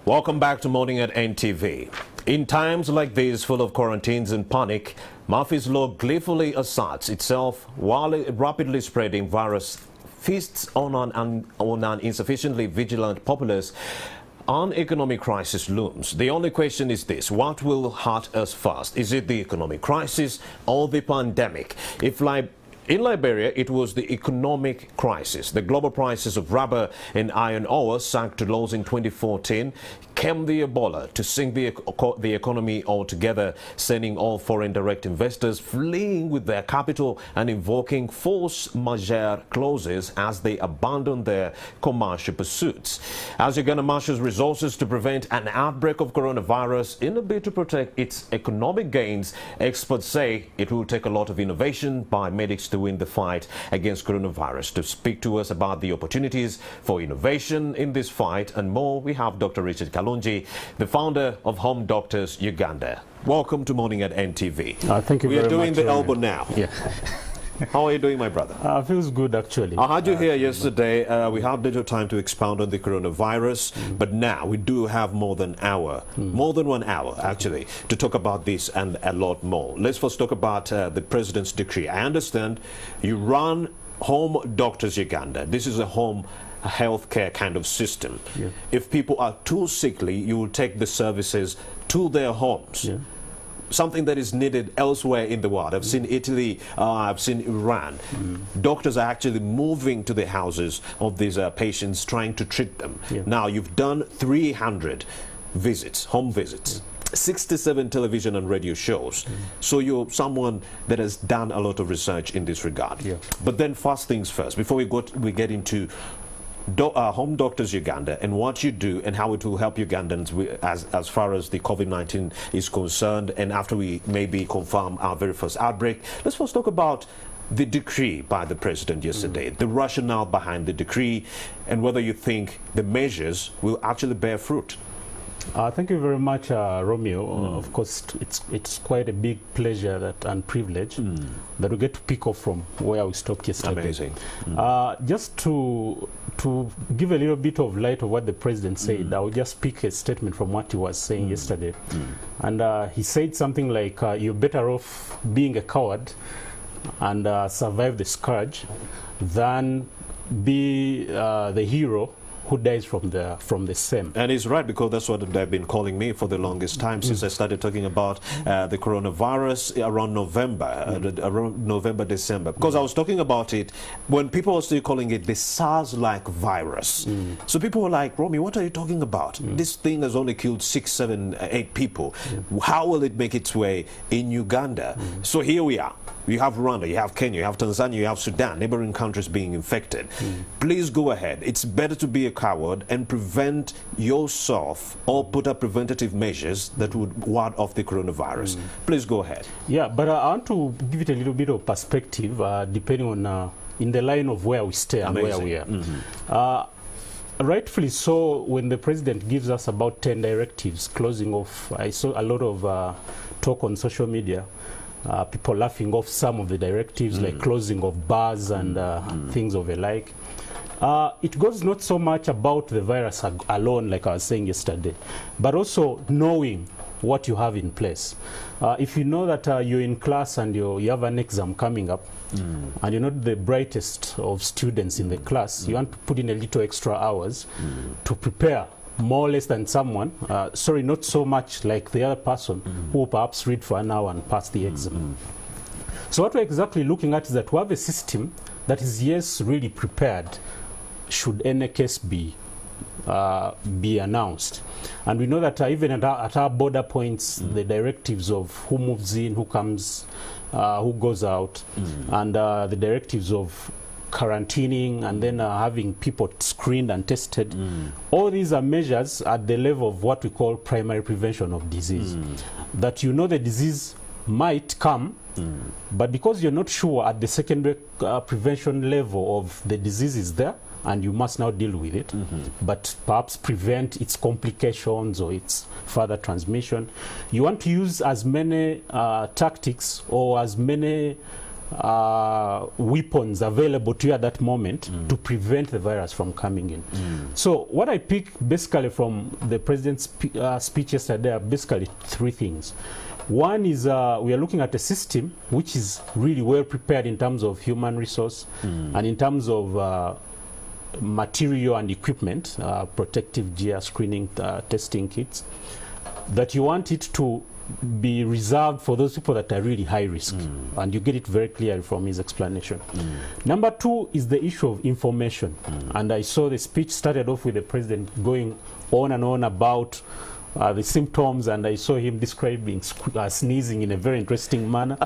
Welcome back to Morning at NTV. In times like these, full of quarantines and panic, Murphy's Law gleefully asserts itself while a rapidly spreading virus feasts on an insufficiently vigilant populace. An economic crisis looms. The only question is this: what will hurt us first? Is it the economic crisis or the pandemic? In Liberia, it was the economic crisis. The global prices of rubber and iron ore sank to lows in 2014. Came the Ebola to sink the economy altogether, sending all foreign direct investors fleeing with their capital and invoking force majeure clauses as they abandon their commercial pursuits. As Uganda marshals resources to prevent an outbreak of coronavirus in a bid to protect its economic gains, experts say it will take a lot of innovation by medics to win the fight against coronavirus. To speak to us about the opportunities for innovation in this fight and more, we have Dr. Richard Kalungi, the founder of Home Doctors Uganda. Welcome to Morning at NTV. Thank you very much. We are doing the elbow now. Yeah. How are you doing, my brother? Feels good, actually. I had you here yesterday. We had little time to expound on the coronavirus, but now we do have more than 1 hour, actually, to talk about this and a lot more. Let's first talk about the president's decree. I understand you run Home Doctors Uganda. This is a home healthcare kind of system. Yeah. If people are too sickly, you will take the services to their homes. Yeah. Something that is needed elsewhere in the world. I've seen Italy, I've seen Iran. Doctors are actually moving to the houses of these patients, trying to treat them. Yeah. Now, you've done 300 visits, home visits. 67 television and radio shows. So you're someone that has done a lot of research in this regard. Yeah. But then first things first, before we get into Home Doctors Uganda and what you do and how it will help Ugandans as far as the COVID-19 is concerned, and after we maybe confirm our very first outbreak, let's first talk about the decree by the president yesterday, the rationale behind the decree, and whether you think the measures will actually bear fruit. Thank you very much, Romeo. Of course, it's quite a big pleasure and privilege that we get to pick up from where we stopped yesterday. Amazing. Just to give a little bit of light of what the president said, I will just pick a statement from what he was saying yesterday. And he said something like, you're better off being a coward and survive the scourge than be the hero who dies from the same. And he's right, because that's what they've been calling me for the longest time since I started talking about the coronavirus around November, December. Because I was talking about it when people were still calling it the SARS-like virus. So people were like, Romy, what are you talking about? This thing has only killed 6, 7, 8 people. How will it make its way in Uganda? So here we are. You have Rwanda, you have Kenya, you have Tanzania, you have Sudan, neighboring countries being infected. Please go ahead. It's better to be a coward and prevent yourself or put up preventative measures that would ward off the coronavirus. Please go ahead. Yeah, but I want to give it a little bit of perspective depending on in the line of where we stay and where we are. Rightfully so, when the president gives us about 10 directives closing off, I saw a lot of talk on social media. People laughing off some of the directives, like closing of bars and things of the like. It goes not so much about the virus alone, like I was saying yesterday, but also knowing what you have in place. If you know that you're in class and you have an exam coming up, and you're not the brightest of students in the class, you want to put in a little extra hours to prepare more or less than someone, sorry, not so much like the other person who perhaps read for an hour and pass the exam. So what we're exactly looking at is that we have a system that is, yes, really prepared should any case be announced. And we know that even at our border points, the directives of who moves in, who comes, who goes out, and the directives of quarantining and then having people screened and tested. All these are measures at the level of what we call primary prevention of disease. That you know the disease might come, but because you're not sure at the secondary prevention level of the disease is there, and you must now deal with it, but perhaps prevent its complications or its further transmission. You want to use as many tactics or as many weapons available to you at that moment to prevent the virus from coming in. So what I pick basically from the president's speech yesterday are basically three things. One is we are looking at a system which is really well prepared in terms of human resource and in terms of material and equipment, protective gear, screening, testing kits, that you want it to be reserved for those people that are really high risk. And you get it very clearly from his explanation. Number two is the issue of information. And I saw the speech started off with the president going on and on about the symptoms, and I saw him describing sneezing in a very interesting manner.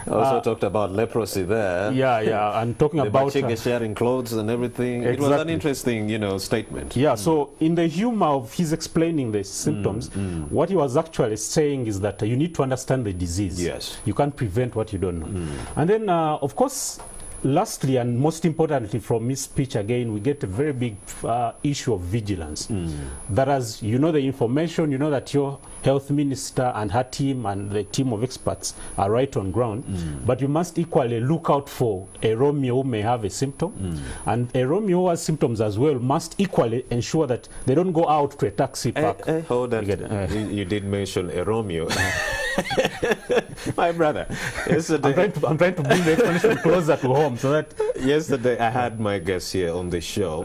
Also talked about leprosy there. Yeah, and talking about sharing clothes and everything. Exactly. It was an interesting, statement. Yeah, so in the humor of his explaining the symptoms, what he was actually saying is that you need to understand the disease. Yes. You can't prevent what you don't know. And then, of course, lastly and most importantly from his speech again, we get a very big issue of vigilance. That as you know the information, you know that your health minister and her team and the team of experts are right on ground, but you must equally look out for a Romeo who may have a symptom, and a Romeo who has symptoms as well must equally ensure that they don't go out to a taxi park. Hold on. You did mention a Romeo. My brother, yesterday, I'm trying to bring the explanation closer to home so that yesterday I had my guest here on the show,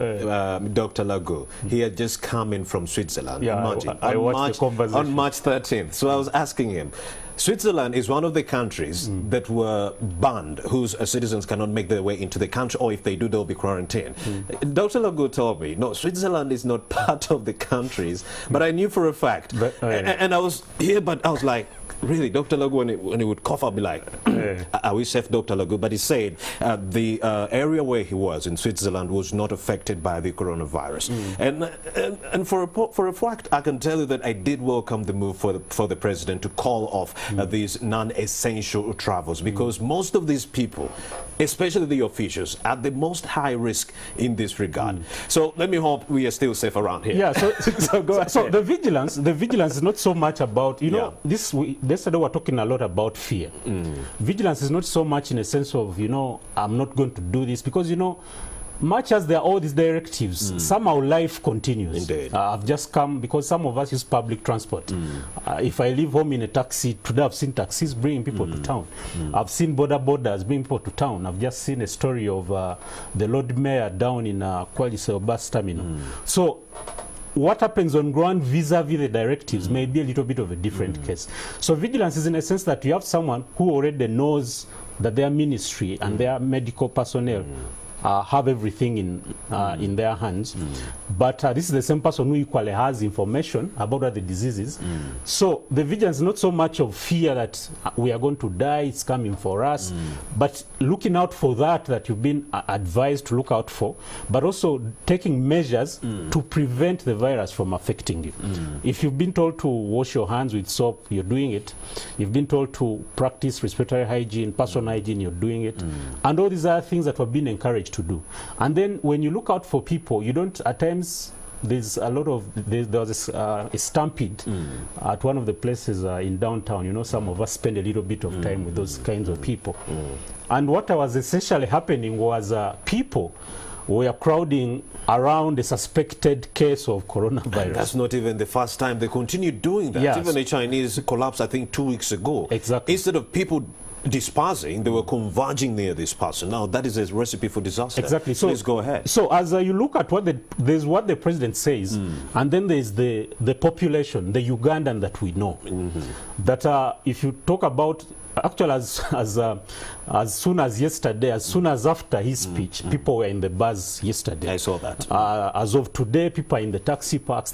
Dr. Lagu. He had just come in from Switzerland. Yeah, Imagine, I watched the conversation. on March 13th. So I was asking him, Switzerland is one of the countries that were banned, whose citizens cannot make their way into the country, or if they do, they'll be quarantined. Dr. Lagu told me, no, Switzerland is not part of the countries, but I knew for a fact. And I was here, but I was like, really, Dr. Lagu, when he would cough, I'd be like, are we safe, Dr. Lagu? But he said the area where he was in Switzerland was not affected by the coronavirus. And for a fact, I can tell you that I did welcome the move for the president to call off these non-essential travels, because most of these people, especially the officials, are at the most high risk in this regard. So let me hope we are still safe around here. Yeah, so the vigilance is not so much about, yesterday we were talking a lot about fear. Vigilance is not so much in a sense of, I'm not going to do this, because, much as there are all these directives, somehow life continues. Indeed. I've just come, because some of us use public transport. If I leave home in a taxi, today I've seen taxis bringing people to town. I've seen borders bringing people to town. I've just seen a story of the Lord Mayor down in Kwaliseo bus terminal. So what happens on ground vis-a-vis the directives may be a little bit of a different case. So vigilance is in a sense that you have someone who already knows that their ministry and their medical personnel have everything in their hands, but this is the same person who equally has information about what the disease is. So the vigilance is not so much of fear that we are going to die, it's coming for us, but looking out for that you've been advised to look out for, but also taking measures to prevent the virus from affecting you. If you've been told to wash your hands with soap, you're doing it. You've been told to practice respiratory hygiene, personal hygiene, you're doing it. And all these are things that we've been encouraged to do. And then when you look out for people, you don't, at times, there's a lot of, there was a stampede at one of the places in downtown. Some of us spend a little bit of time with those kinds of people. And what was essentially happening was people were crowding around a suspected case of coronavirus. And that's not even the first time. They continue doing that. Yes. Even the Chinese collapse, I think, 2 weeks ago. Exactly. Instead of people dispersing, they were converging near this person. Now that is a recipe for disaster. Exactly. So please go ahead. So as you look at there's what the president says, and then there's the population, the Ugandan that we know. That if you talk about, actually as soon as yesterday, as soon as after his speech, people were in the bus yesterday. I saw that. As of today, people are in the taxi parks.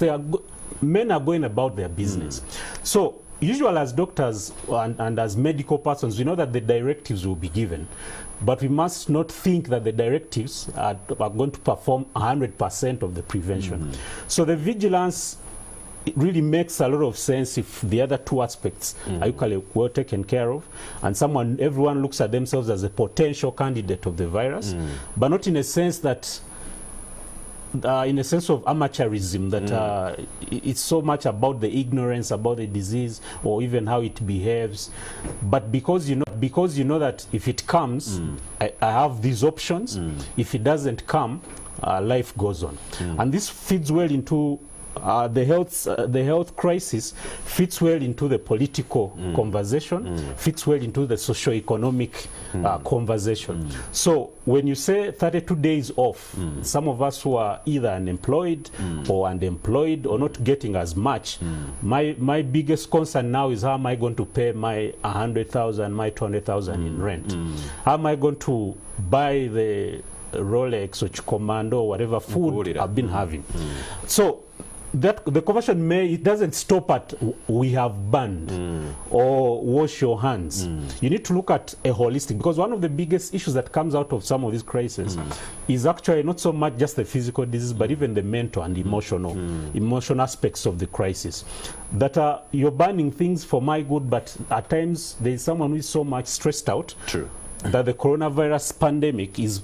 Men are going about their business. So usually as doctors and as medical persons, we know that the directives will be given, but we must not think that the directives are going to perform 100% of the prevention. So the vigilance, it really makes a lot of sense if the other two aspects are equally well taken care of, and everyone looks at themselves as a potential candidate of the virus, but not in a sense that in a sense of amateurism, that it's so much about the ignorance about the disease or even how it behaves, but because but because you know that if it comes, I have these options. If it doesn't come, life goes on. And this feeds well into the health crisis, fits well into the political conversation, fits well into the socio-economic conversation. So when you say 32 days off, some of us who are either unemployed or underemployed or not getting as much, my biggest concern now is how am I going to pay my 100,000, my 200,000 in rent? How am I going to buy the Rolex or Commando or whatever food I've been having? So that the conversation it doesn't stop at we have banned or wash your hands. You need to look at a holistic, because one of the biggest issues that comes out of some of these crises is actually not so much just the physical disease, but even the mental and emotional aspects of the crisis. That you're banning things for my good, but at times there is someone who is so much stressed out that the coronavirus pandemic is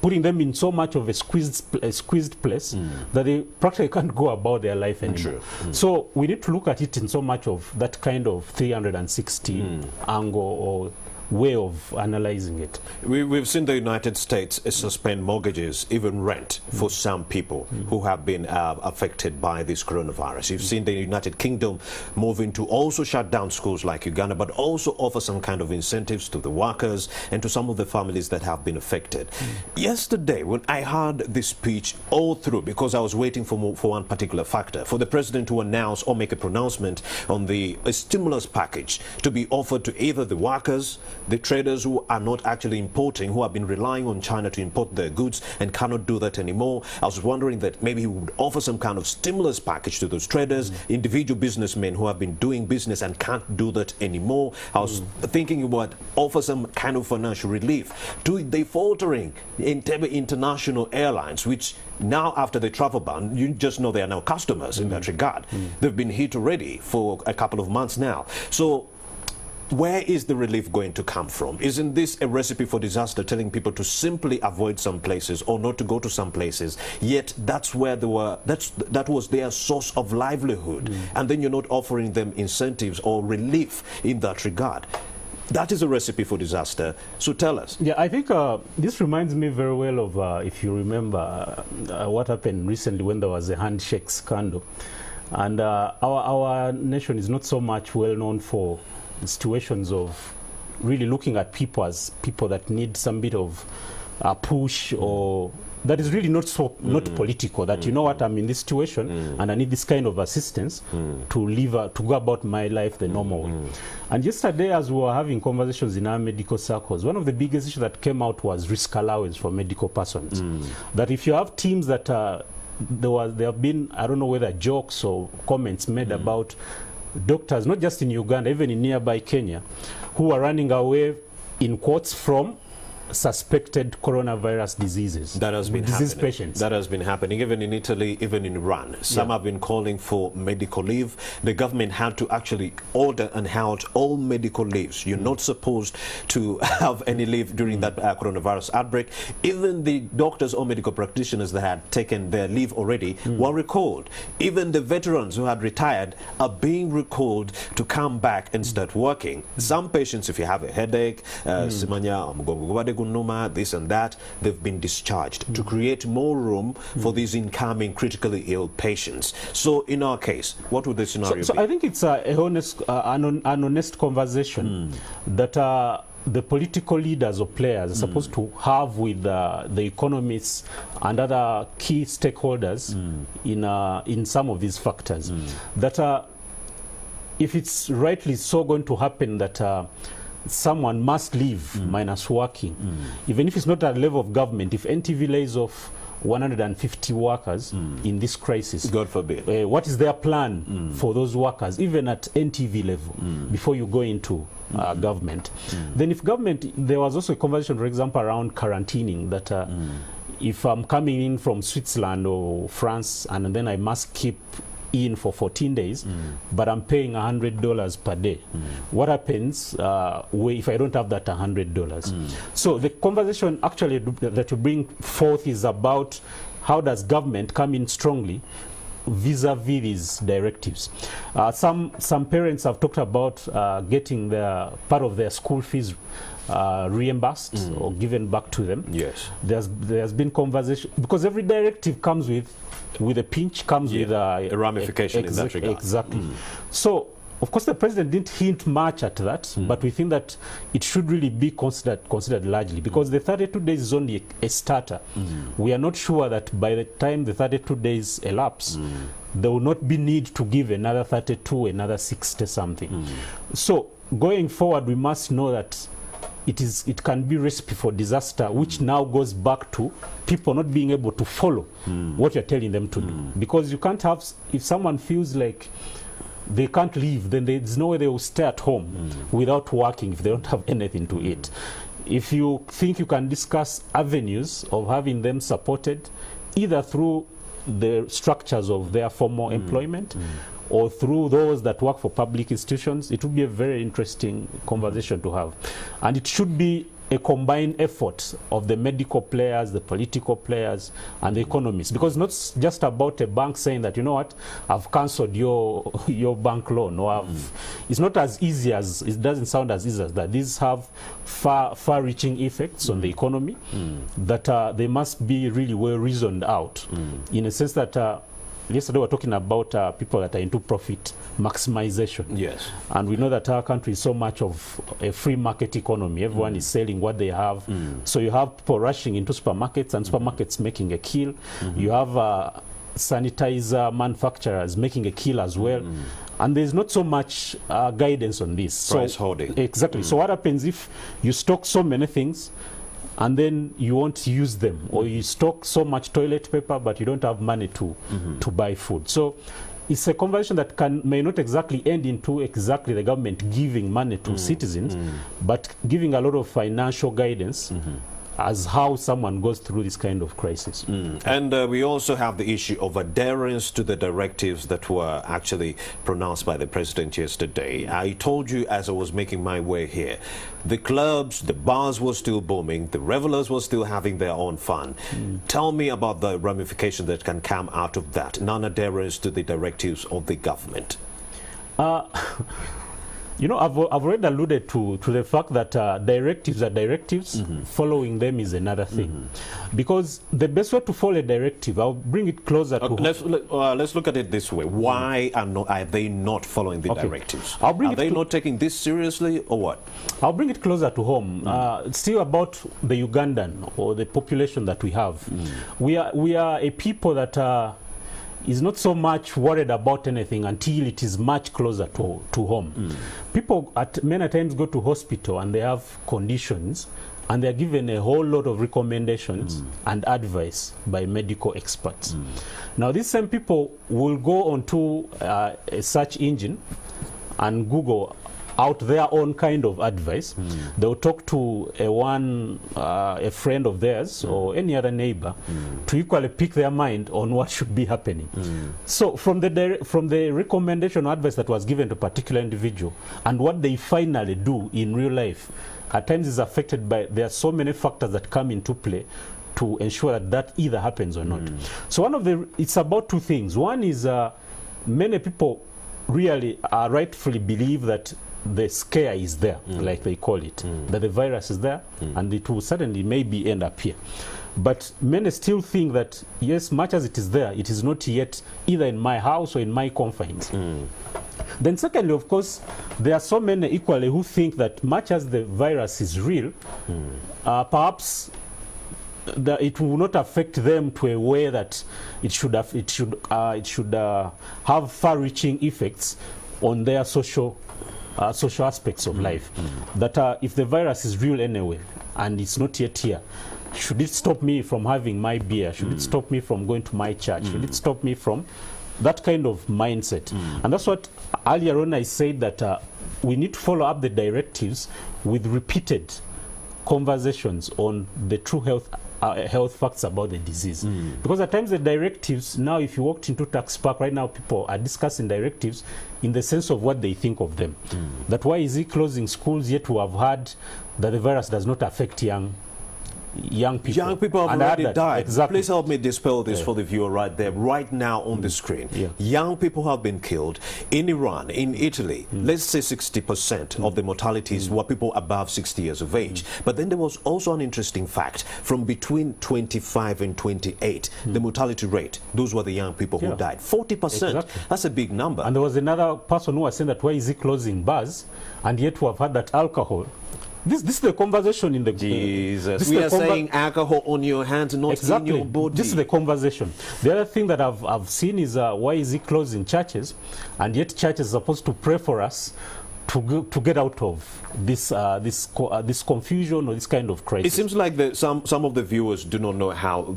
putting them in so much of a squeezed place that they practically can't go about their life anymore. So we need to look at it in so much of that kind of 360 angle or way of analyzing it. We've seen the United States suspend mortgages, even rent, for some people who have been affected by this coronavirus. You've seen the United Kingdom moving to also shut down schools like Uganda, but also offer some kind of incentives to the workers and to some of the families that have been affected. Yesterday, when I heard this speech all through, because I was waiting for one particular factor, for the president to announce or make a pronouncement on the stimulus package to be offered to either the workers, the traders who are not actually importing, who have been relying on China to import their goods and cannot do that anymore. I was wondering that maybe he would offer some kind of stimulus package to those traders, individual businessmen who have been doing business and can't do that anymore. I was thinking about offer some kind of financial relief to the faltering International Airlines, which now after the travel ban, you just know they are now customers in that regard. They've been hit already for a couple of months now. So where is the relief going to come from? Isn't this a recipe for disaster, telling people to simply avoid some places or not to go to some places, yet that's where they were, that was their source of livelihood, and then you're not offering them incentives or relief in that regard? That is a recipe for disaster. So tell us. Yeah, I think this reminds me very well of, if you remember, what happened recently when there was a handshake scandal. And our nation is not so much well known for situations of really looking at people as people that need some bit of push, or that is really not so not political, that you know what, I'm in this situation and I need this kind of assistance to go about my life the normal way. And yesterday, as we were having conversations in our medical circles, one of the biggest issues that came out was risk allowance for medical persons. That if you have teams that there have been, I don't know whether jokes or comments made about doctors, not just in Uganda, even in nearby Kenya, who are running away, in quotes, from suspected coronavirus diseases. That has been happening. Patients. That has been happening, even in Italy, even in Iran. Some have been calling for medical leave. The government had to actually order and halt all medical leaves. You're not supposed to have any leave during that coronavirus outbreak. Even the doctors or medical practitioners that had taken their leave already were recalled. Even the veterans who had retired are being recalled to come back and start working. Some patients, if you have a headache, this and that, they've been discharged to create more room for these incoming critically ill patients. So in our case, what would the scenario be? So I think it's an honest conversation that the political leaders or players are supposed to have with the economists and other key stakeholders in some of these factors. That if it's rightly so going to happen that someone must leave minus working, even if it's not at the level of government, if NTV lays off 150 workers in this crisis, God forbid, what is their plan for those workers, even at NTV level, before you go into government? Then if government, there was also a conversation, for example, around quarantining, that if I'm coming in from Switzerland or France and then I must keep in for 14 days, but I'm paying $100 per day. What happens if I don't have that $100? So the conversation actually that you bring forth is about how does government come in strongly vis-a-vis these directives. Some parents have talked about getting their part of their school fees reimbursed or given back to them. Yes. There's been conversation, because every directive comes with a pinch, comes with a ramification in that regard. Exactly. So, of course, the president didn't hint much at that, but we think that it should really be considered largely, because the 32 days is only a starter. We are not sure that by the time the 32 days elapse, there will not be need to give another 32, another 60 something. So, going forward, we must know that it can be recipe for disaster, which now goes back to people not being able to follow what you're telling them to do. Because you can't have, if someone feels like they can't leave, then there's no way they will stay at home without working if they don't have anything to eat. If you think you can discuss avenues of having them supported, either through the structures of their formal employment or through those that work for public institutions, it would be a very interesting conversation to have. And it should be a combined effort of the medical players, the political players, and the economists. Because it's not just about a bank saying that, you know what, I've cancelled your bank loan, or it's not as easy as, it doesn't sound as easy as that. These have far-reaching effects on the economy that they must be really well reasoned out, in a sense that yesterday we were talking about people that are into profit maximization. Yes. And we know that our country is so much of a free market economy. Everyone is selling what they have. So you have people rushing into supermarkets, and supermarkets making a kill. You have sanitizer manufacturers making a kill as well. And there's not so much guidance on this. Price hoarding. Exactly. So what happens if you stock so many things and then you won't use them, or you stock so much toilet paper but you don't have money to buy food? So it's a conversation that may not exactly end into exactly the government giving money to citizens, but giving a lot of financial guidance as how someone goes through this kind of crisis. And we also have the issue of adherence to the directives that were actually pronounced by the president yesterday. I told you as I was making my way here, the clubs, the bars were still booming, the revelers were still having their own fun. Tell me about the ramification that can come out of that, non-adherence to the directives of the government. You know, I've already alluded to the fact that directives are directives, following them is another thing. Because the best way to follow a directive, I'll bring it closer to... Let's look at it this way. Why are they not following the directives? Are they not taking this seriously, or what? I'll bring it closer to home. It's still about the Ugandan, or the population that we have. We are a people that is not so much worried about anything until it is much closer to home. People many times go to hospital and they have conditions, and they're given a whole lot of recommendations and advice by medical experts. Now, these same people will go onto a search engine and Google out their own kind of advice. They'll talk to a friend of theirs or any other neighbor to equally pick their mind on what should be happening. So from the recommendation or advice that was given to a particular individual and what they finally do in real life, at times is affected by, there are so many factors that come into play to ensure that either happens or not. So it's about two things. One is many people really rightfully believe that the scare is there, like they call it, that the virus is there, and it will certainly maybe end up here. But many still think that, yes, much as it is there, it is not yet either in my house or in my confines. Then secondly, of course, there are so many equally who think that much as the virus is real, perhaps that it will not affect them to a way that it should have far-reaching effects on their social aspects of life. That if the virus is real anyway and it's not yet here, should it stop me from having my beer? Should it stop me from going to my church? Should it stop me from that kind of mindset? And that's what earlier on I said, that we need to follow up the directives with repeated conversations on the true health facts about the disease. Because at times the directives, now if you walked into Tax Park right now, people are discussing directives in the sense of what they think of them. That why is he closing schools, yet we have heard that the virus does not affect young young people. Young people have And already others. died. Exactly. Please help me dispel this for the viewer right there, right now on the screen. Yeah. Young people have been killed in Iran, in Italy. Let's say 60% of the mortalities were people above 60 years of age. But then there was also an interesting fact. From between 25 and 28, the mortality rate, those were the young people who died. 40%. Exactly. That's a big number. And there was another person who was saying that why is he closing bars, and yet we have had that alcohol. This is the conversation in the Jesus. We are saying alcohol on your hands, not in your body. This is the conversation. The other thing that I've seen is why is he closing churches, and yet churches are supposed to pray for us to get out of this this confusion or this kind of crisis. It seems like some of the viewers do not know how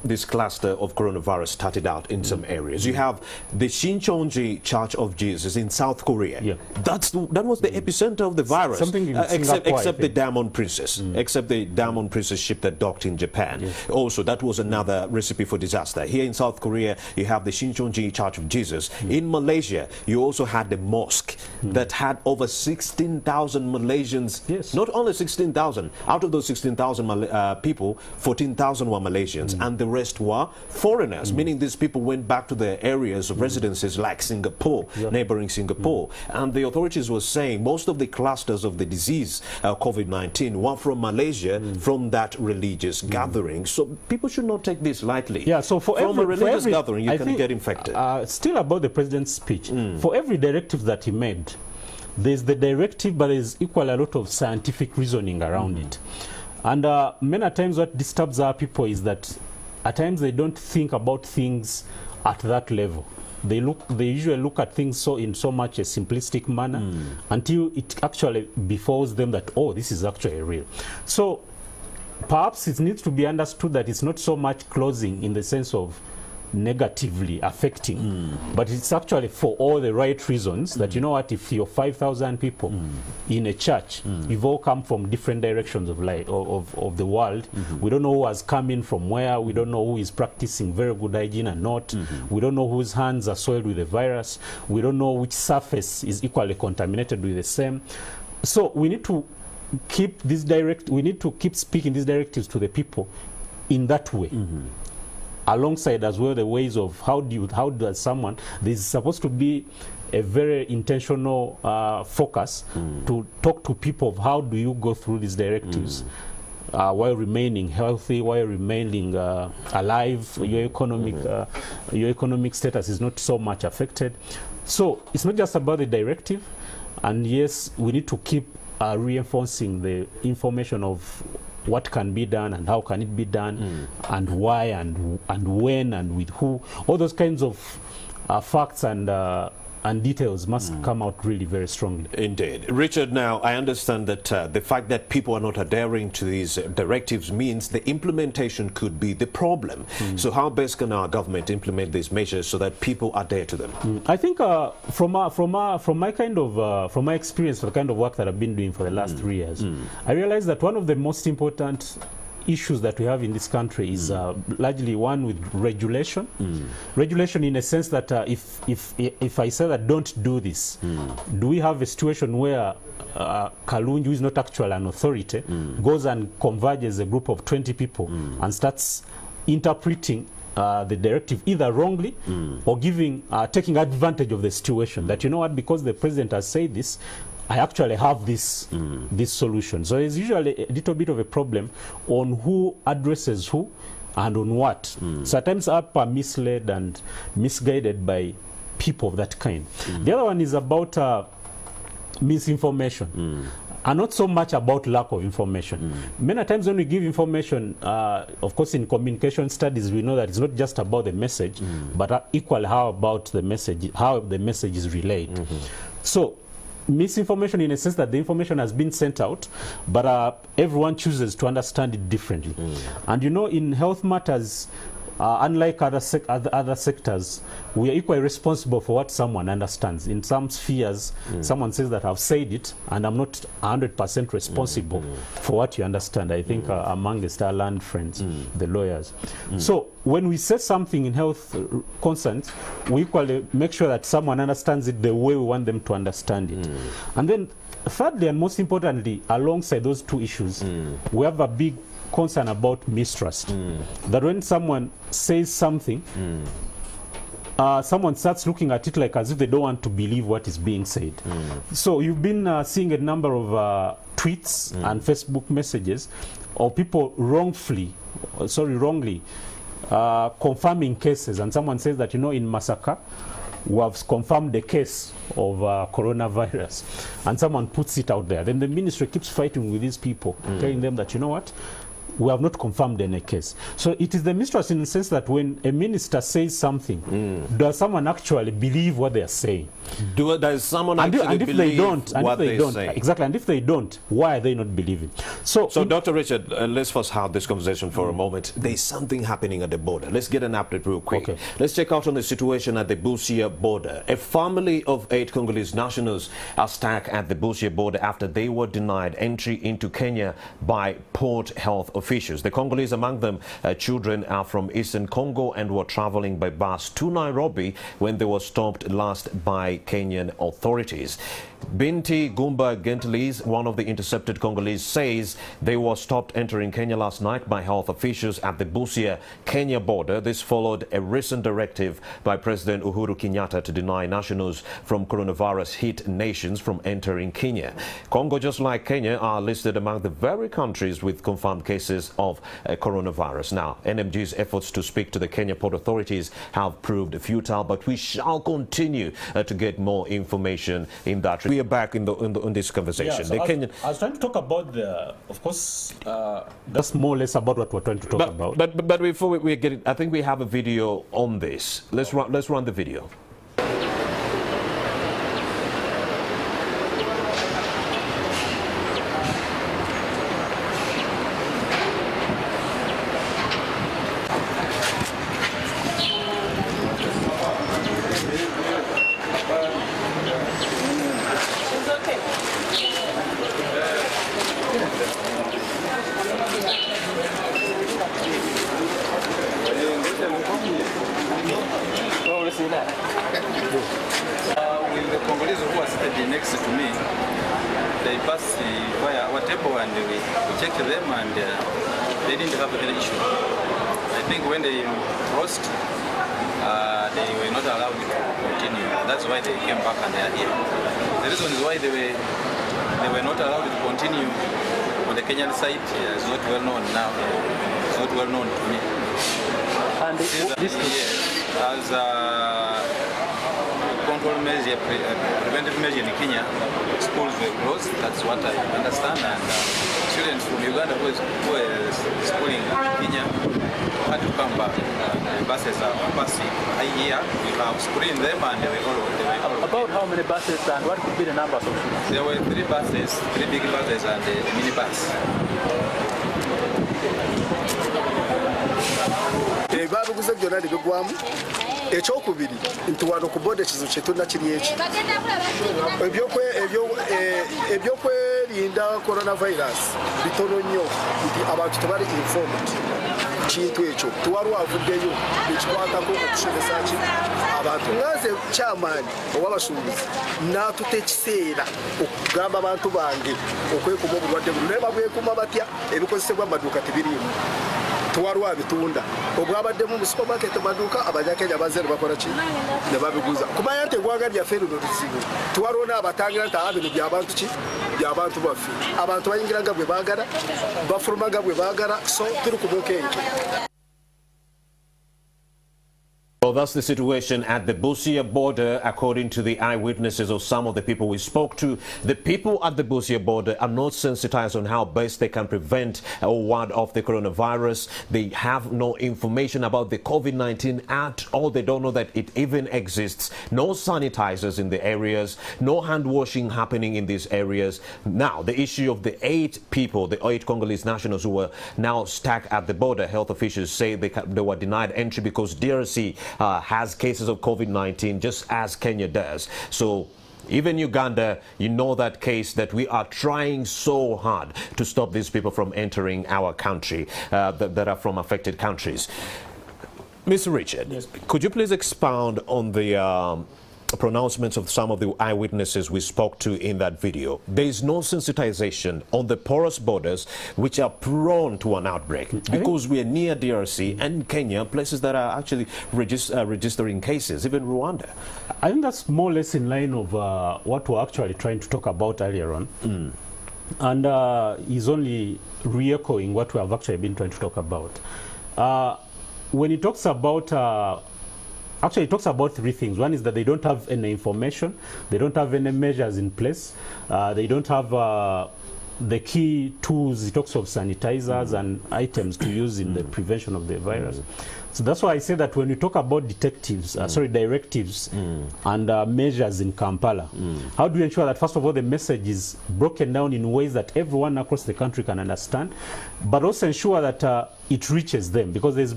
this cluster of coronavirus started out in some areas. You have the Shincheonji Church of Jesus in South Korea. Yeah. That was the epicenter of the virus. Something in except the Diamond Princess, except the Diamond Princess ship that docked in Japan. Yes. Also, that was another recipe for disaster. Here in South Korea, you have the Shincheonji Church of Jesus. In Malaysia, you also had the mosque that had over 16,000 Malaysians. Yes. Not only 16,000. Out of those 16,000 people, 14,000 were Malaysians, and the rest were foreigners, meaning these people went back to their areas of residences like Singapore, neighboring Singapore. And the authorities were saying most of the clusters of the disease, COVID-19, were from Malaysia, from that religious gathering. So people should not take this lightly. Yeah, so from a religious gathering, you can get infected. Still about the president's speech, for every directive that he made, there's the directive, but there's equally a lot of scientific reasoning around it. And many times what disturbs our people is that at times they don't think about things at that level. They usually look at things in so much a simplistic manner until it actually befalls them that, oh, this is actually real. So perhaps it needs to be understood that it's not so much closing in the sense of negatively affecting, but it's actually for all the right reasons that, you know what, if you're 5,000 people in a church, you've all come from different directions of life, of the world. We don't know who has come in from where. We don't know who is practicing very good hygiene and not. We don't know whose hands are soiled with the virus. We don't know which surface is equally contaminated with the same. So we need to keep we need to keep speaking these directives to the people in that way. Alongside as well the ways of how does someone, there's supposed to be a very intentional focus to talk to people of how do you go through these directives while remaining healthy, while remaining alive. Your economic status is not so much affected. So it's not just about the directive, and yes, we need to keep reinforcing the information of what can be done and how can it be done and why and when and with who. All those kinds of facts and details must come out really very strongly. Indeed. Richard, now I understand that the fact that people are not adhering to these directives means the implementation could be the problem. So how best can our government implement these measures so that people adhere to them? I think from my experience, for the kind of work that I've been doing for the last 3 years, I realized that one of the most important issues that we have in this country is largely one with regulation. Regulation in a sense that if I say that don't do this, do we have a situation where Kalunji, who is not actually an authority, goes and converges a group of 20 people and starts interpreting the directive either wrongly or taking advantage of the situation, that, you know what, because the president has said this, I actually have this solution. So there's usually a little bit of a problem on who addresses who and on what. Sometimes people are misled and misguided by people of that kind. The other one is about misinformation. And not so much about lack of information. Many times when we give information, of course in communication studies we know that it's not just about the message, but equally how the message is relayed. So misinformation in a sense that the information has been sent out, but everyone chooses to understand it differently. And you know, in health matters, unlike other sectors, we are equally responsible for what someone understands. In some spheres, someone says that I've said it, and I'm not 100% responsible for what you understand. I think amongst our learned friends, the lawyers. So when we say something in health concerns, we equally make sure that someone understands it the way we want them to understand it. And then thirdly, and most importantly, alongside those two issues, we have a big concern about mistrust. That when someone says something, someone starts looking at it like as if they don't want to believe what is being said. So you've been seeing a number of tweets and Facebook messages of people wrongly confirming cases, and someone says that, in Masaka we have confirmed the case of coronavirus, and someone puts it out there. Then the ministry keeps fighting with these people, telling them that, what, we have not confirmed any case. So it is the mistrust in the sense that when a minister says something, does someone actually believe what they are saying? Does someone actually believe what they say? Exactly, and if they don't, why are they not believing? So Dr. Richard, let's first have this conversation for a moment. There's something happening at the border. Let's get an update real quick. Okay. Let's check out on the situation at the Busia border. A family of 8 Congolese nationals are stuck at the Busia border after they were denied entry into Kenya by port health officials. The Congolese among them, children, are from Eastern Congo and were traveling by bus to Nairobi when they were stopped last by Kenyan authorities. Binti Gumba Gentlis, one of the intercepted Congolese, says they were stopped entering Kenya last night by health officials at the Busia, Kenya border. This followed a recent directive by President Uhuru Kenyatta to deny nationals from coronavirus-hit nations from entering Kenya. Congo, just like Kenya, are listed among the very countries with confirmed cases of coronavirus. Now, NMG's efforts to speak to the Kenya port authorities have proved futile, but we shall continue to get more information in that. We are back in this conversation. Yeah, so I was trying to talk about of course, that's more or less about what we're trying to talk about. But before we get it, I think we have a video on this. Let's run the video. With the Congolese who are seated next to me, they passed via our table and we checked them and they didn't have any issue. I think when they crossed, they were not allowed to continue. That's why they came back and they are here. The reason is why they were not allowed to continue on the Kenyan side is not well known now. It's not well known to me. and this as a control measure, preventive measure in Kenya, schools were closed. That's what I understand. And students from Uganda who were schooling in Kenya had to come back. The buses are passing here. We have screened them and they were all about how many buses and what could be the numbers of students? There were 3 buses, 3 big buses and a minibus. Babiguze byonna bigwamu ekyokubiri nti wano ku boda ekizo kye tunakiri eki ebyokwerinda coronavirus bitono nnyo nti abantu tebali informed kintu ekyo tuwaliwo avuddeyo ekikwatako okusobesa ki abantu ngaze kyamaani owabasuubuzi n'atuta ekiseera okugamba abantu bange okwekuuma obulwadde buno naye babwekuuma batya ebikozesebwa amaduuka tebiriimu tuwaliwo abitunda obwabaddemu mu supermarket maduuka abanyakenya bazze ne bakola ki ne babiguza kumanya nti eggwanga lyaffe lino lizibu tuwaliwo n'abatangira nti bino byabantu ki byabantu baffe abantu bayingira nga bwe baagala bafuluma nga bwe baagala so turi ku mukenke. Well, that's the situation at the Busia border, according to the eyewitnesses or some of the people we spoke to. The people at the Busia border are not sensitized on how best they can prevent or ward off the coronavirus. They have no information about the COVID-19 at all. They don't know that it even exists. No sanitizers in the areas, no hand washing happening in these areas. Now, the issue of the 8 people, the 8 Congolese nationals who were now stuck at the border, health officials say they were denied entry because DRC has cases of COVID-19 just as Kenya does. So even Uganda, you know that case that we are trying so hard to stop these people from entering our country that are from affected countries. Mr. Richard, yes, could you please expound on the pronouncements of some of the eyewitnesses we spoke to in that video. There is no sensitization on the porous borders, which are prone to an outbreak, because we are near DRC and Kenya, places that are actually registering cases, even Rwanda. I think that's more or less in line of what we're actually trying to talk about earlier on. And is only re-echoing what we have actually been trying to talk about. When he talks about, actually he talks about three things. One is that they don't have any information, they don't have any measures in place, they don't have the key tools. He talks of sanitizers and items to use in the prevention of the virus. So that's why I say that when we talk about directives and measures in Kampala, how do we ensure that, first of all, the message is broken down in ways that everyone across the country can understand, but also ensure that it reaches them? Because there's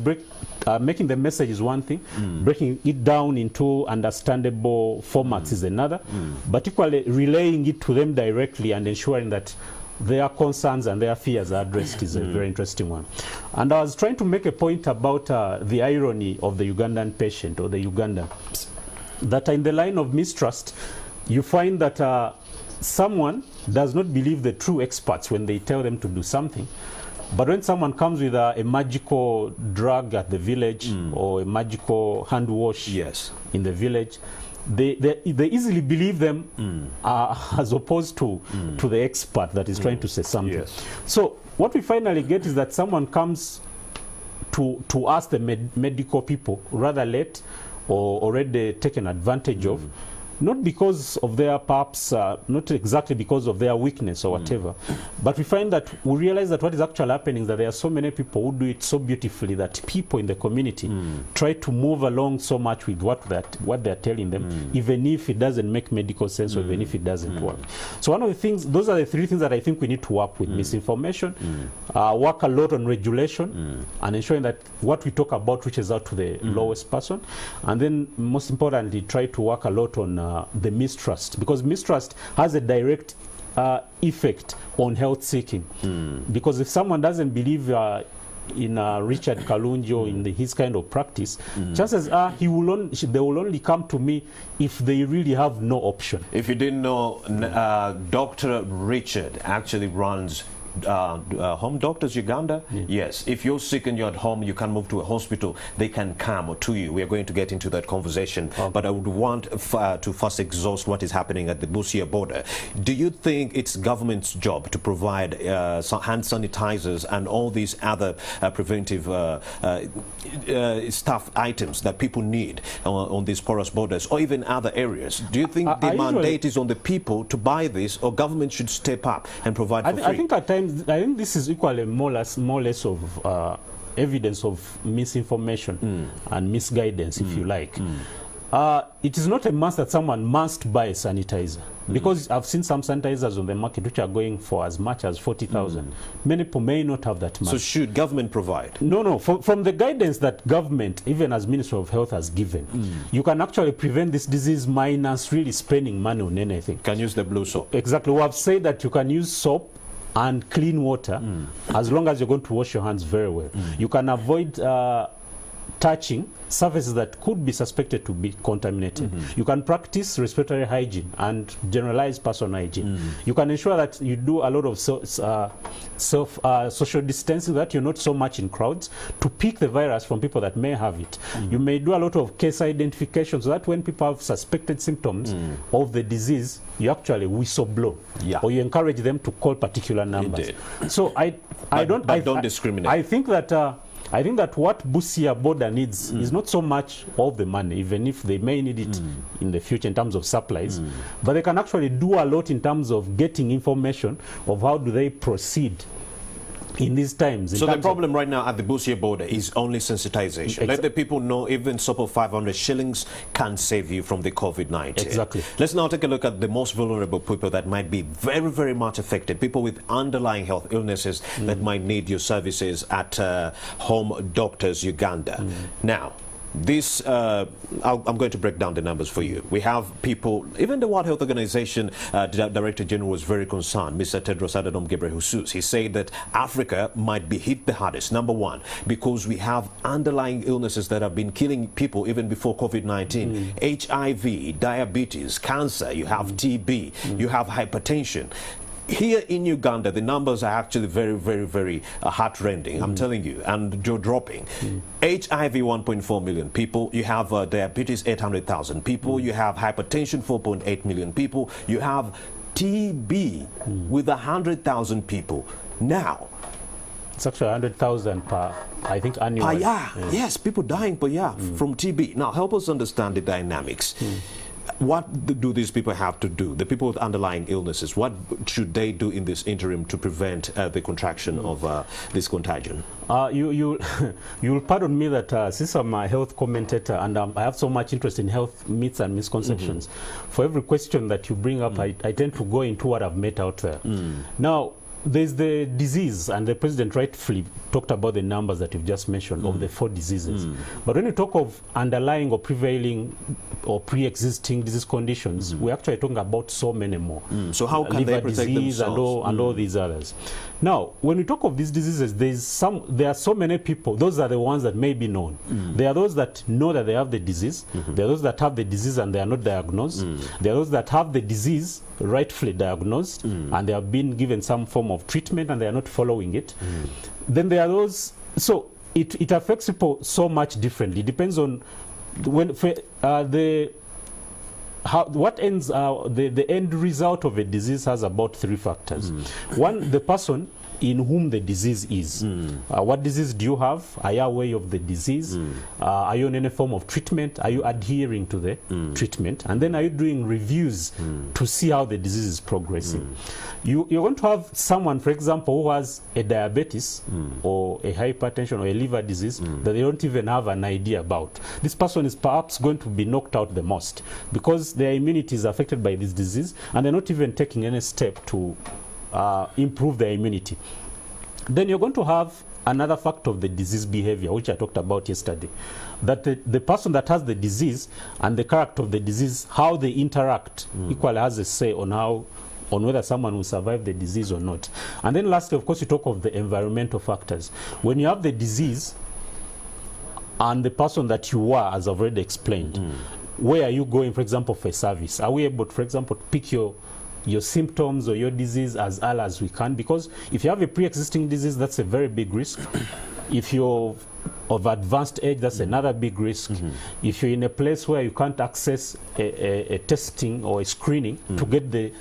making the message is one thing, breaking it down into understandable formats is another, but equally relaying it to them directly and ensuring that their concerns and their fears are addressed is a very interesting one. And I was trying to make a point about the irony of the Ugandan patient or the Ugandan, that in the line of mistrust, you find that someone does not believe the true experts when they tell them to do something. But when someone comes with a magical drug at the village or a magical hand wash in the village, they easily believe them as opposed to the expert that is trying to say something. So what we finally get is that someone comes to ask the medical people rather late or already taken advantage of, not because of their perhaps, not exactly because of their weakness or whatever, but we find that we realize that what is actually happening is that there are so many people who do it so beautifully that people in the community try to move along so much with what they're telling them, even if it doesn't make medical sense or even if it doesn't work. So one of the things, those are the three things that I think we need to work with: misinformation, work a lot on regulation, and ensuring that what we talk about reaches out to the lowest person, and then most importantly, try to work a lot on the mistrust, because mistrust has a direct effect on health seeking. Because if someone doesn't believe in Richard Kalunji or in his kind of practice, chances are they will only come to me if they really have no option. If you didn't know, Dr. Richard actually runs Home Doctors Uganda. Yes, if you're sick and you're at home, you can move to a hospital, they can come to you. We are going to get into that conversation, but I would want to first exhaust what is happening at the Busia border. Do you think it's government's job to provide hand sanitizers and all these other preventive stuff items that people need on these porous borders or even other areas? Do you think the mandate is on the people to buy this, or government should step up and provide for free? I think at times, I think this is equally more or less of evidence of misinformation and misguidance, if you like. It is not a must that someone must buy a sanitizer, because I've seen some sanitizers on the market which are going for as much as 40,000. Many people may not have that much. So should government provide? No. From the guidance that government, even as Minister of Health, has given, you can actually prevent this disease minus really spending money on anything. Can use the blue soap. Exactly. We have said that you can use soap and clean water as long as you're going to wash your hands very well. You can avoid touching surfaces that could be suspected to be contaminated. You can practice respiratory hygiene and generalized personal hygiene. You can ensure that you do a lot of social distancing, that you're not so much in crowds, to pick the virus from people that may have it. You may do a lot of case identification, so that when people have suspected symptoms of the disease, you actually whistleblow, or you encourage them to call particular numbers. Indeed. So I don't discriminate. I think that what Busia border needs is not so much of the money, even if they may need it in the future in terms of supplies, but they can actually do a lot in terms of getting information of how do they proceed in these times. So the problem right now at the Busia border is only sensitization. Let the people know even soap of 500 shillings can save you from the COVID-19. Exactly. Let's now take a look at the most vulnerable people that might be very, very much affected. People with underlying health illnesses that might need your services at Home Doctors Uganda. Now, This, I'm going to break down the numbers for you. We have people, even the World Health Organization Director General was very concerned, Mr. Tedros Adhanom Ghebreyesus. He said that Africa might be hit the hardest, number one, because we have underlying illnesses that have been killing people even before COVID-19. HIV, diabetes, cancer, you have TB, you have hypertension. Here in Uganda, the numbers are actually very, very, very heart-rending, I'm telling you, and jaw-dropping. HIV, 1.4 million people. You have diabetes, 800,000 people. You have hypertension, 4.8 million people. You have TB with 100,000 people. Now, it's actually 100,000 per, I think, annually. per year. Yes, people dying per year from TB. Now, help us understand the dynamics. What do these people have to do? The people with underlying illnesses, what should they do in this interim to prevent the contraction of this contagion? You'll pardon me that since I'm a health commentator and I have so much interest in health myths and misconceptions, for every question that you bring up, I tend to go into what I've met out there. Now, there's the disease, and the president rightfully talked about the numbers that you've just mentioned of the 4 diseases. But when you talk of underlying or prevailing or pre-existing disease conditions, we're actually talking about so many more. So how can they protect themselves? And all these others. Now, when we talk of these diseases, there are so many people. Those are the ones that may be known. There are those that know that they have the disease. There are those that have the disease and they are not diagnosed. There are those that have the disease rightfully diagnosed and they have been given some form of treatment and they are not following it. Then there are those, so it affects people so much differently. It depends on when the end result of a disease has about 3 factors. One, the person in whom the disease is. What disease do you have? Are you aware of the disease? Are you on any form of treatment? Are you adhering to the treatment? And then are you doing reviews to see how the disease is progressing? You're going to have someone, for example, who has a diabetes or a hypertension or a liver disease that they don't even have an idea about. This person is perhaps going to be knocked out the most because their immunity is affected by this disease and they're not even taking any step to improve their immunity. Then you're going to have another factor of the disease behavior, which I talked about yesterday, that the person that has the disease and the character of the disease, how they interact, equally has a say on whether someone will survive the disease or not. And then lastly, of course, you talk of the environmental factors. When you have the disease and the person that you are, as I've already explained, where are you going, for example, for a service? Are we able to, for example, to pick your symptoms or your disease as early as we can? Because if you have a pre-existing disease, that's a very big risk. If you're of advanced age, that's another big risk. If you're in a place where you can't access a testing or a screening to get the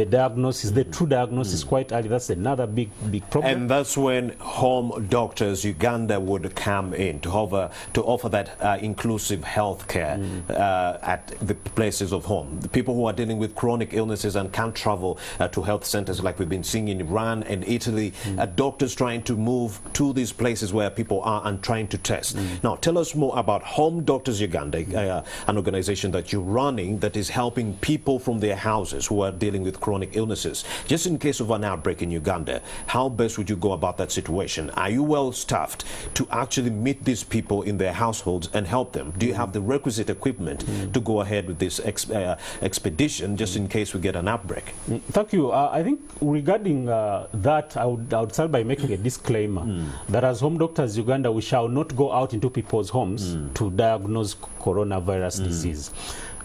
diagnosis, the true diagnosis quite early, that's another big problem. And that's when Home Doctors Uganda would come in to offer that inclusive health care at the places of home. The people who are dealing with chronic illnesses and can't travel to health centers like we've been seeing in Iran and Italy, doctors trying to move to these places where people are and trying to test. Now, tell us more about Home Doctors Uganda, an organization that you're running that is helping people from their houses who are dealing with chronic illnesses. Just in case of an outbreak in Uganda, how best would you go about that situation? Are you well staffed to actually meet these people in their households and help them? Do you have the requisite equipment to go ahead with this expedition just in case we get an outbreak? Thank you. I think regarding that, I would start by making a disclaimer that as Home Doctors Uganda, we shall not go out into people's homes to diagnose coronavirus disease.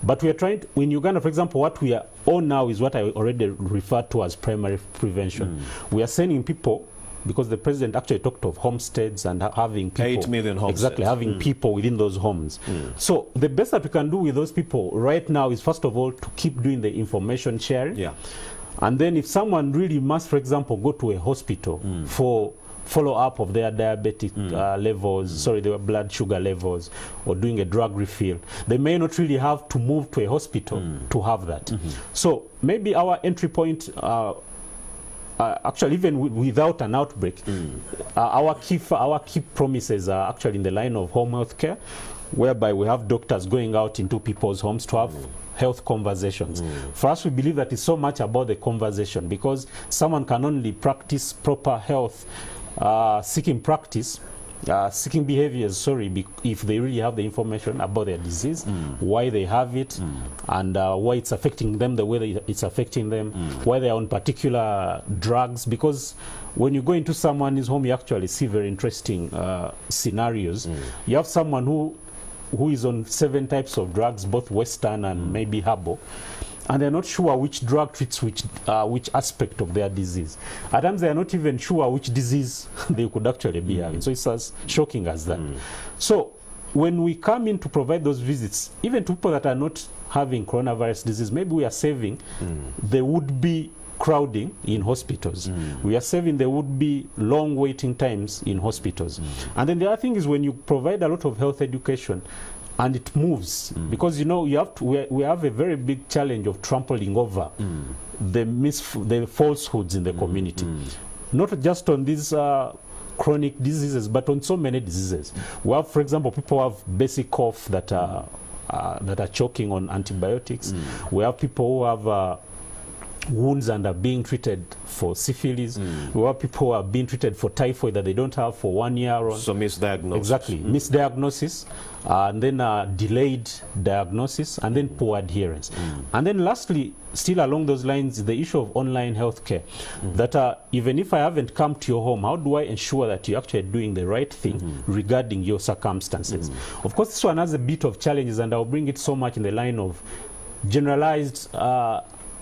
But we are trying to, in Uganda, for example, what we are on now is what I already referred to as primary prevention. We are sending people, because the president actually talked of homesteads and having people. 8 million homesteads. Exactly, having people within those homes. So the best that we can do with those people right now is, first of all, to keep doing the information sharing. And then if someone really must, for example, go to a hospital for follow-up of their diabetic levels, their blood sugar levels, or doing a drug refill, they may not really have to move to a hospital to have that. So maybe our entry point, actually even without an outbreak, our key promises are actually in the line of home health care, whereby we have doctors going out into people's homes to have health conversations. For us, we believe that it's so much about the conversation, because someone can only practice proper health seeking practice seeking behaviors, if they really have the information about their disease, why they have it, and why it's affecting them the way that it's affecting them, why they are on particular drugs. Because when you go into someone's home, you actually see very interesting scenarios. You have someone who is on 7 types of drugs, both Western and maybe herbal, and they're not sure which drug treats which aspect of their disease. At times they are not even sure which disease they could actually be having. So it's as shocking as that. So when we come in to provide those visits, even to people that are not having coronavirus disease, maybe we are saving the would-be crowding in hospitals. We are saving there would be long waiting times in hospitals. And then the other thing is when you provide a lot of health education, and it moves, because you know we have a very big challenge of trampling over the falsehoods in the community, not just on these chronic diseases, but on so many diseases. We have, for example, people have basic cough that are choking on antibiotics. We have people who have wounds and are being treated for syphilis. We have people who are being treated for typhoid that they don't have for 1 year on. So misdiagnosis. Exactly. Misdiagnosis, and then delayed diagnosis, and then poor adherence. And then lastly, still along those lines, the issue of online healthcare. That even if I haven't come to your home, how do I ensure that you're actually doing the right thing regarding your circumstances? Of course, this one has a bit of challenges, and I'll bring it so much in the line of generalized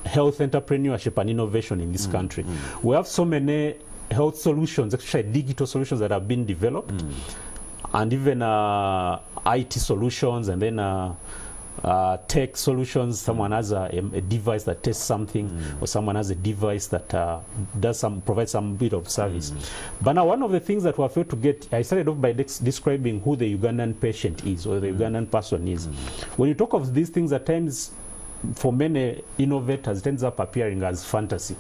health entrepreneurship and innovation in this country. We have so many health solutions, especially digital solutions that have been developed, and even IT solutions, and then tech solutions. Someone has a device that tests something, or someone has a device that provides some bit of service. But now one of the things that we have failed to get, I started off by describing who the Ugandan patient is, or the Ugandan person is. When you talk of these things, at times for many innovators, it ends up appearing as fantasy,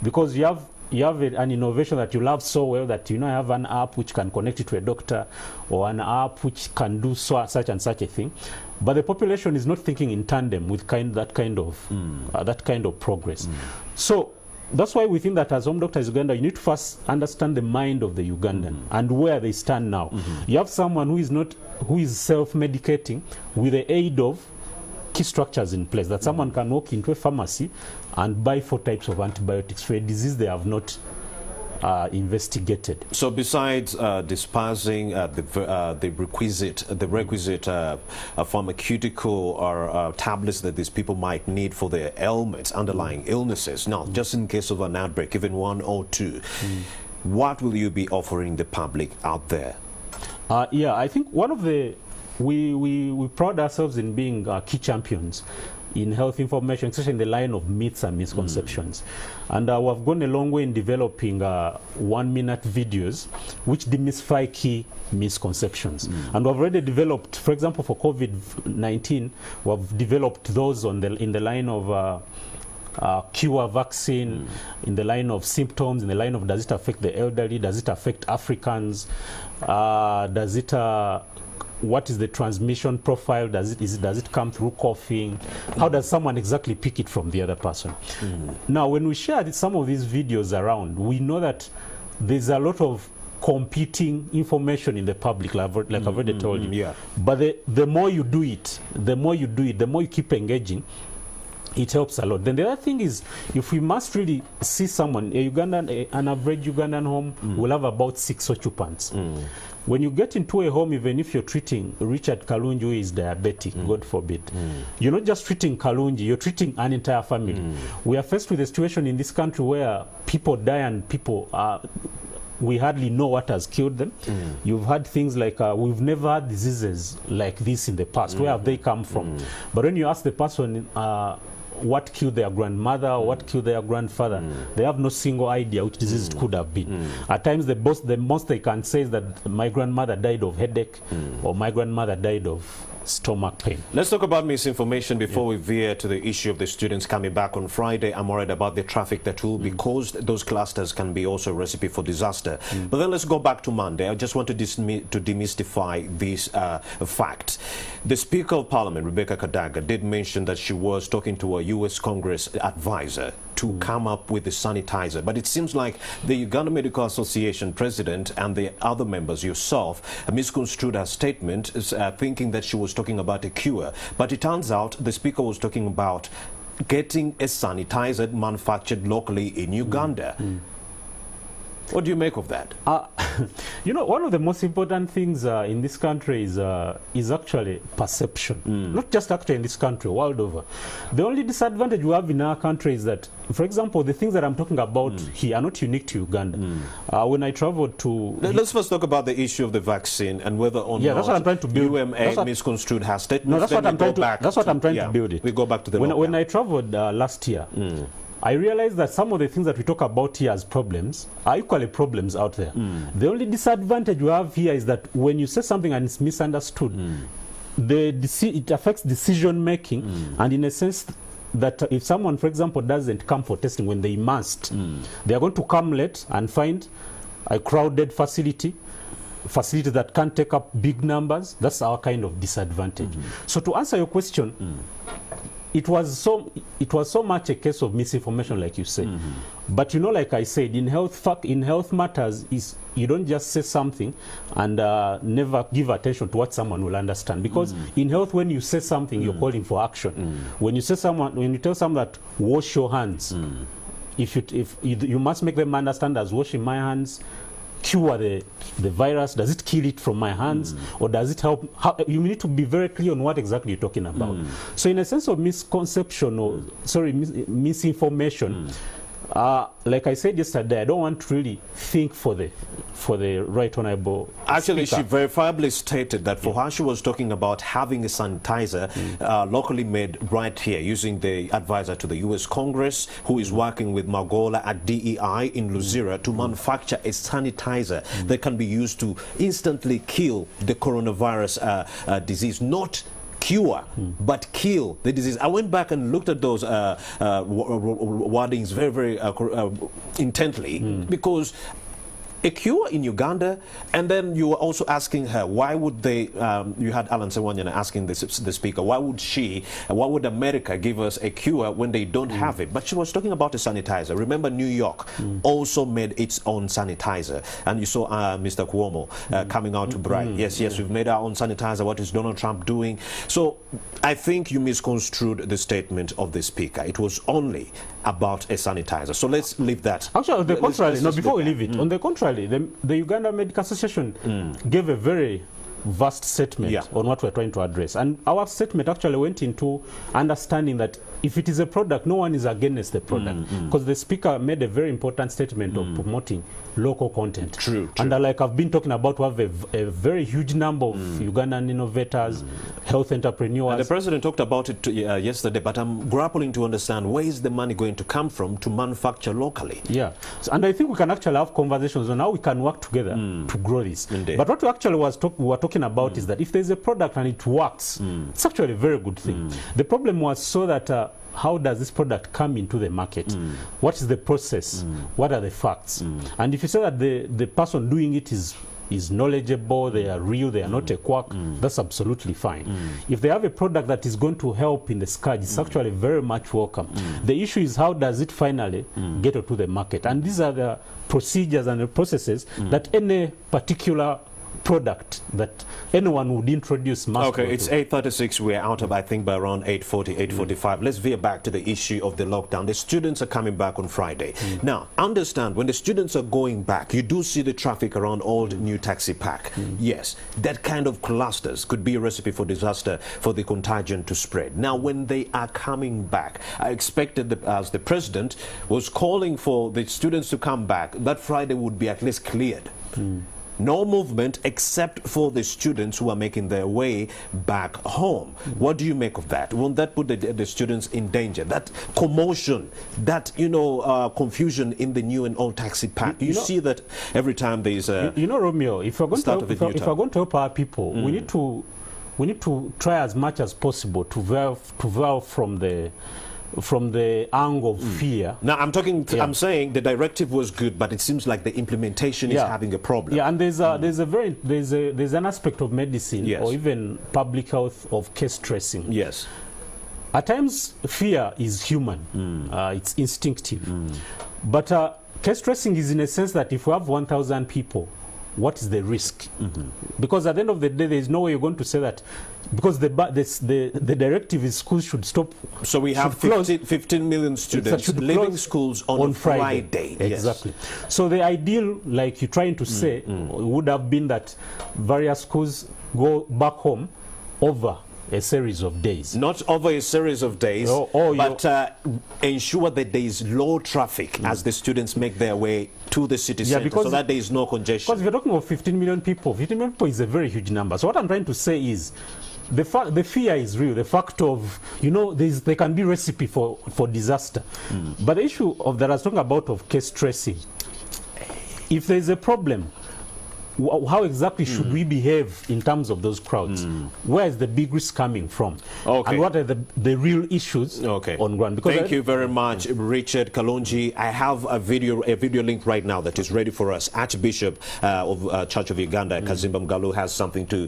because you have an innovation that you love so well that you have an app which can connect you to a doctor, or an app which can do such and such a thing, but the population is not thinking in tandem with that kind of progress. So that's why we think that as Home Doctors Uganda, you need to first understand the mind of the Ugandan and where they stand now. You have someone who is self-medicating with the aid of key structures in place, that someone can walk into a pharmacy and buy 4 types of antibiotics for a disease they have not investigated. So besides dispersing the requisite pharmaceutical or tablets that these people might need for their ailments, underlying illnesses, now just in case of an outbreak, even 1 or 2, what will you be offering the public out there? Yeah, I think one of the we pride ourselves in being key champions in health information, especially in the line of myths and misconceptions. And we've gone a long way in developing 1-minute videos which demystify key misconceptions. And we've already developed, for example, for COVID-19, we've developed those in the line of cure, vaccine, in the line of symptoms, in the line of does it affect the elderly, does it affect Africans, what is the transmission profile? Does it come through coughing? How does someone exactly pick it from the other person? Now, when we share some of these videos around, we know that there's a lot of competing information in the public, like I've already told you. Yeah. But the more you do it, the more you keep engaging, it helps a lot. Then the other thing is, if we must really see someone, an average Ugandan home will have about 6 occupants. When you get into a home, even if you're treating Richard Kalunji, who is diabetic, God forbid, you're not just treating Kalunji, you're treating an entire family. We are faced with a situation in this country where people die and we hardly know what has killed them. You've had things like, we've never had diseases like this in the past. Where have they come from? But when you ask the person, what killed their grandmother or what killed their grandfather, they have no single idea which disease it could have been. At times the most they can say is that my grandmother died of headache, or my grandmother died of stomach pain. Let's talk about misinformation before we veer to the issue of the students coming back on Friday. I'm worried about the traffic that will be caused. Those clusters can be also a recipe for disaster. But then let's go back to Monday. I just want to demystify this fact. The Speaker of Parliament, Rebecca Kadaga, did mention that she was talking to a U.S. Congress advisor to come up with the sanitizer. But it seems like the Uganda Medical Association president and the other members, yourself, misconstrued her statement, thinking that she was talking about a cure. But it turns out the speaker was talking about getting a sanitizer manufactured locally in Uganda. What do you make of that? You know, one of the most important things in this country is actually perception. Not just actually in this country, world over. The only disadvantage we have in our country is that, for example, the things that I'm talking about here are not unique to Uganda. When I traveled to... Let's first talk about the issue of the vaccine and whether or not that's what I'm trying to build. UMA misconstrued her statement. No, that's what I'm trying to build it. We go back to the when I traveled last year, I realized that some of the things that we talk about here as problems are equally problems out there. The only disadvantage we have here is that when you say something and it's misunderstood, it affects decision making, and in a sense that if someone, for example, doesn't come for testing when they must, they are going to come late and find a crowded facility that can't take up big numbers. That's our kind of disadvantage. So to answer your question, it was so much a case of misinformation, like you said. But you know, like I said, in health matters, is you don't just say something and never give attention to what someone will understand. Because in health, when you say something, you're calling for action. When you tell someone that wash your hands, if you must make them understand as washing my hands cure the virus. Does it kill it from my hands, or does it help? You need to be very clear on what exactly you're talking about. So in a sense of misconception, or misinformation, like I said yesterday, I don't want to really think for the right honorable Actually, speaker. she verifiably stated that for her, she was talking about having a sanitizer locally made right here, using the advisor to the U.S. Congress, who is working with Magola at DEI in Luzira to manufacture a sanitizer that can be used to instantly kill the coronavirus disease, not cure, but kill the disease. I went back and looked at those wordings very, very intently, because a cure in Uganda, and then you were also asking her, why would they, you had Alan Sewanyana asking the speaker, why would America give us a cure when they don't have it? But she was talking about a sanitizer. Remember, New York also made its own sanitizer, and you saw Mr. Cuomo coming out to brag, yes, we've made our own sanitizer. What is Donald Trump doing? So I think you misconstrued the statement of the speaker. It was only about a sanitizer. So let's leave that. Actually, on the contrary, before we leave it, on the contrary, the Uganda Medical Association gave a very vast statement on what we're trying to address. And our statement actually went into understanding that if it is a product, no one is against the product. Because the speaker made a very important statement of promoting local content. True. And like I've been talking about, we have a very huge number of Ugandan innovators, health entrepreneurs. And the president talked about it yesterday, but I'm grappling to understand where is the money going to come from to manufacture locally. Yeah. And I think we can actually have conversations on how we can work together to grow this. Indeed. But what we actually were talking about is that if there's a product and it works, it's actually a very good thing. The problem was so that how does this product come into the market? What is the process? What are the facts? And if you say that the person doing it is knowledgeable, they are real, they are not a quack, that's absolutely fine. If they have a product that is going to help in the scourge, it's actually very much welcome. The issue is how does it finally get onto the market? And these are the procedures and the processes that any particular product that anyone would introduce must Okay, go it's through. 8:36. We're out of, I think, by around 8:40, 8:45. Let's veer back to the issue of the lockdown. The students are coming back on Friday. Now, understand, when the students are going back, you do see the traffic around Old New Taxi Park. Yes, that kind of clusters could be a recipe for disaster, for the contagion to spread. Now, when they are coming back, I expected that as the president was calling for the students to come back, that Friday would be at least cleared. No movement except for the students who are making their way back home. What do you make of that? Won't that put the students in danger? That commotion, that, confusion in the New and Old Taxi Park. You see that every time there is a... Romeo, if we're going to help our people, we need to try as much as possible to veer from the angle of fear. Now, I'm saying the directive was good, but it seems like the implementation is having a problem. Yeah, and there's an aspect of medicine or even public health of case tracing. Yes. At times, fear is human. It's instinctive. But case tracing is in a sense that if we have 1,000 people, what is the risk? Because at the end of the day, there is no way you're going to say that, because the directive is schools should stop. So we have 15 million students leaving schools on Friday. Exactly. Yes. So the ideal, like you're trying to say, would have been that various schools go back home over a series of days. Not over a series of days, but ensure that there is low traffic as the students make their way to the city center, so that there is no congestion. Because if you're talking of 15 million people, 15 million people is a very huge number. So what I'm trying to say is, the fear is real. The fact of, there can be recipe for disaster. But the issue of that I was talking about of case tracing, if there is a problem, how exactly should we behave in terms of those crowds? Where is the big risk coming from? And what are the real issues on ground? Because thank you very much, Richard Kalonji. I have a video link right now that is ready for us. Archbishop of Church of Uganda, Kazimba Mugalu, has something to